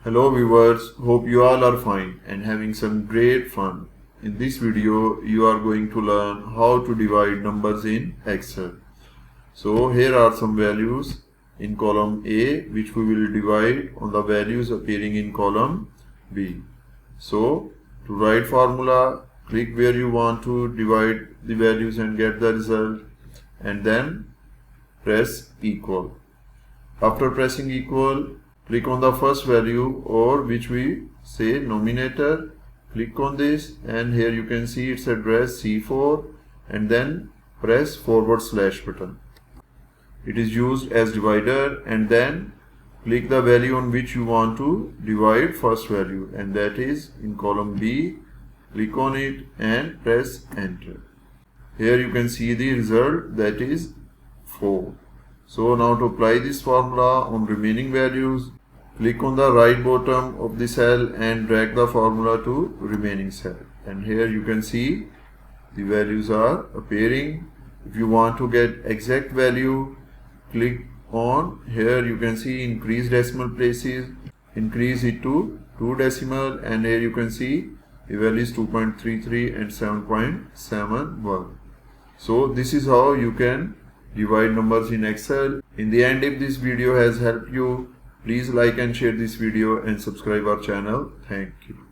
Hello viewers, hope you all are fine and having some great fun. In this video, you are going to learn how to divide numbers in Excel. So here are some values in column A which we will divide on the values appearing in column B. So to write formula, click where you want to divide the values and get the result, and then press equal. After pressing equal, click on the first value, or which we say nominator. Click on this and here you can see its address C4, and then press / button. It is used as divider, and then click the value on which you want to divide first value, and that is in column B. Click on it and press enter. Here you can see the result, that is 4. So now to apply this formula on remaining values, click on the right bottom of the cell and drag the formula to remaining cell, and here you can see the values are appearing. If you want to get exact value, click on here, you can see increase decimal places, increase it to 2 decimal, and here you can see the value is 2.33 and 7.71. So this is how you can divide numbers in Excel. In the end, if this video has helped you, please like and share this video and subscribe our channel. Thank you.